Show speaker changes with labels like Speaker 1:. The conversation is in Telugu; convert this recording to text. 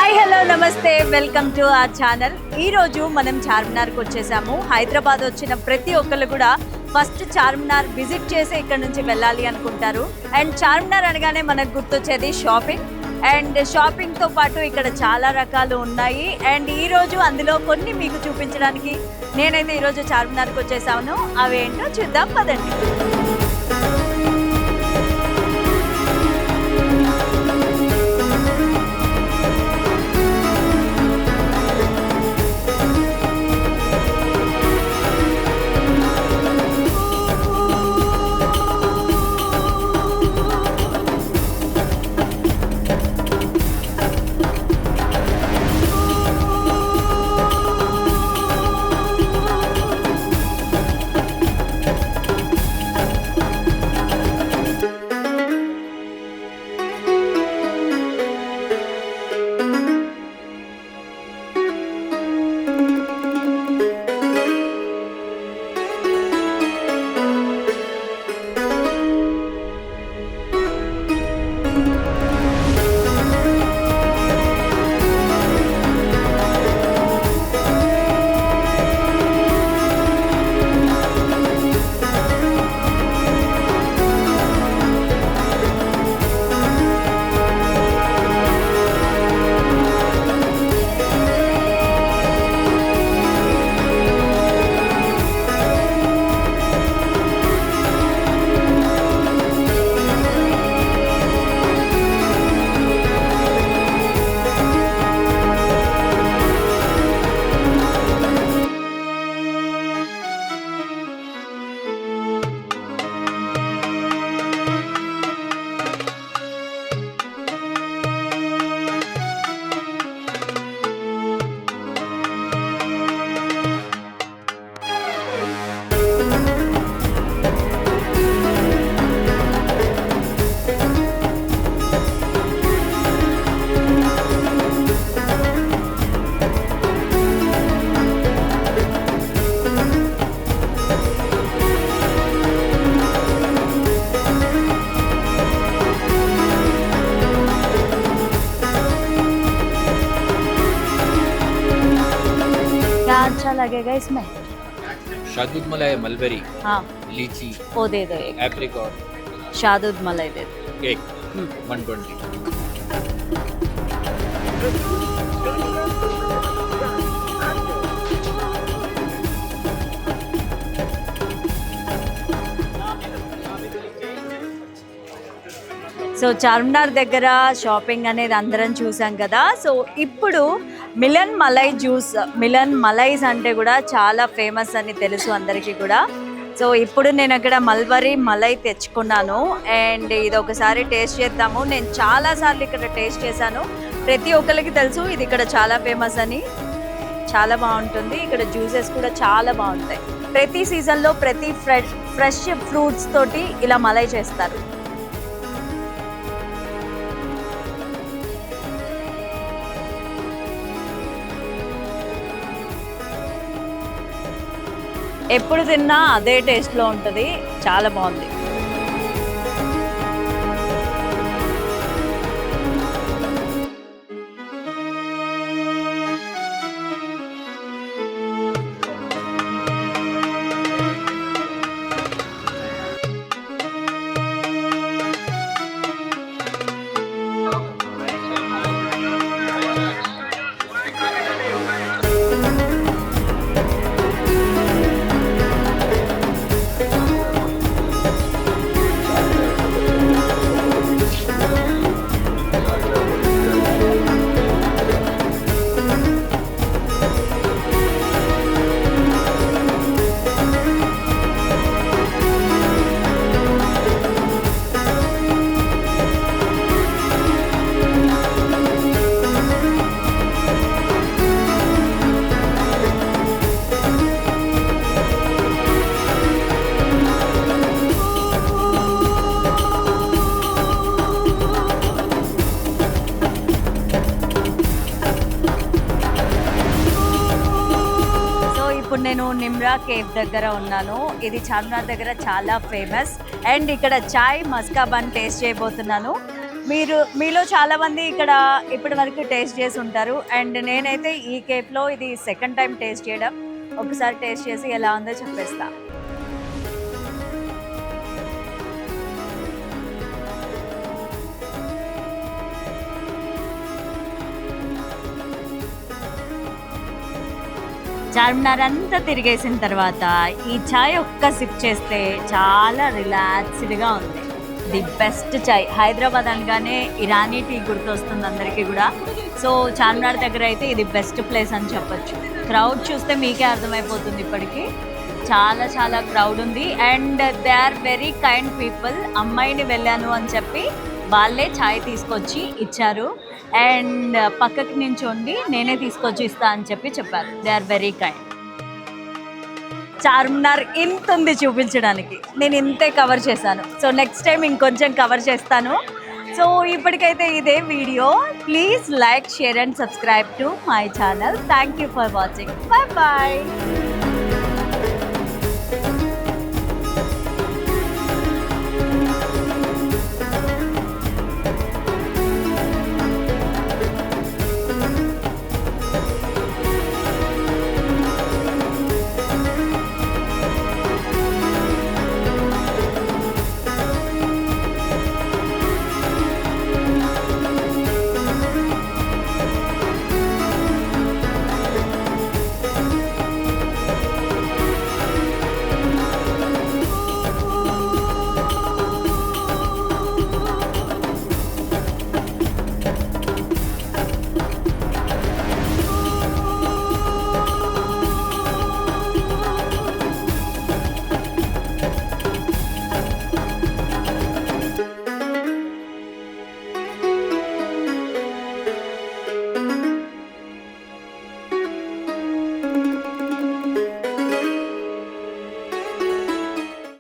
Speaker 1: హాయ్ హలో నమస్తే వెల్కమ్ టు అవర్ ఛానల్. ఈరోజు మనం చార్మినార్కి వచ్చేసాము. హైదరాబాద్ వచ్చిన ప్రతి ఒక్కరు కూడా ఫస్ట్ చార్మినార్ విజిట్ చేసి ఇక్కడ నుంచి వెళ్ళాలి అనుకుంటారు. అండ్ చార్మినార్ అనగానే మనకు గుర్తొచ్చేది షాపింగ్. అండ్ షాపింగ్తో పాటు ఇక్కడ చాలా రకాలు ఉన్నాయి. అండ్ ఈరోజు అందులో కొన్ని మీకు చూపించడానికి నేనైతే ఈరోజు చార్మినార్కి వచ్చేసాను. అవేంటో చూద్దాం పదండి. अच्छा लगेगा इसमें?
Speaker 2: शादूद मलाई, मलबेरी,
Speaker 1: हाँ
Speaker 2: लीची,
Speaker 1: वो दे दो एक
Speaker 2: एप्रिकॉट,
Speaker 1: शादूद मलाई दे दो.
Speaker 2: केक 120.
Speaker 1: సో చార్మినార్ దగ్గర షాపింగ్ అనేది అందరం చూసాం కదా. సో ఇప్పుడు మిలన్ మలై జ్యూస్, మిలన్ మలైస్ అంటే కూడా చాలా ఫేమస్ అని తెలుసు అందరికీ కూడా. సో ఇప్పుడు నేను అక్కడ మల్బరీ మలై తెచ్చుకున్నాను. అండ్ ఇది ఒకసారి టేస్ట్ చేద్దాము. నేను చాలాసార్లు ఇక్కడ టేస్ట్ చేశాను. ప్రతి ఒక్కరికి తెలుసు ఇది ఇక్కడ చాలా ఫేమస్ అని. చాలా బాగుంటుంది. ఇక్కడ జ్యూసెస్ కూడా చాలా బాగుంటాయి. ప్రతి సీజన్లో ప్రతి ఫ్రెష్ ఫ్రూట్స్ తోటి ఇలా మలై చేస్తారు. ఎప్పుడు తిన్నా అదే టేస్ట్లో ఉంటుంది. చాలా బాగుంది. ఇప్పుడు నేను నిమ్రా కేవ్ దగ్గర ఉన్నాను. ఇది చార్మినార్ దగ్గర చాలా ఫేమస్. అండ్ ఇక్కడ చాయ్ మస్కా బన్ టేస్ట్ చేయబోతున్నాను. మీలో చాలామంది ఇక్కడ ఇప్పటి వరకు టేస్ట్ చేసి ఉంటారు. అండ్ నేనైతే ఈ కేఫ్లో ఇది సెకండ్ టైం టేస్ట్ చేయడం. ఒకసారి టేస్ట్ చేసి ఎలా ఉందో చెప్పేస్తా. చార్మినార్ అంతా తిరిగేసిన తర్వాత ఈ చాయ్ ఒక్క సిప్ చేస్తే చాలా రిలాక్స్డ్గా ఉంది. ది బెస్ట్ చాయ్. హైదరాబాద్ అనగానే ఇరానీ టీ గుర్తొస్తుంది అందరికీ కూడా. సో చార్మినార్ దగ్గర అయితే ఇది బెస్ట్ ప్లేస్ అని చెప్పొచ్చు. క్రౌడ్ చూస్తే మీకే అర్థమైపోతుంది. ఇప్పటికీ చాలా చాలా క్రౌడ్ ఉంది. And they are very kind people. అమ్మాయిని వెళ్ళాను అని చెప్పి వాళ్ళే ఛాయ్ తీసుకొచ్చి ఇచ్చారు. అండ్ పక్కకి నించోండి నేనే తీసుకొచ్చి ఇస్తా అని చెప్పారు. They are very kind. Charminar ఇంత ఉంది చూపించడానికి. నేను ఇంతే కవర్ చేశాను. సో నెక్స్ట్ టైం ఇంకొంచెం కవర్ చేస్తాను. సో ఇప్పటికైతే ఇదే video. Please like, share and subscribe to my channel. Thank you for watching. Bye bye.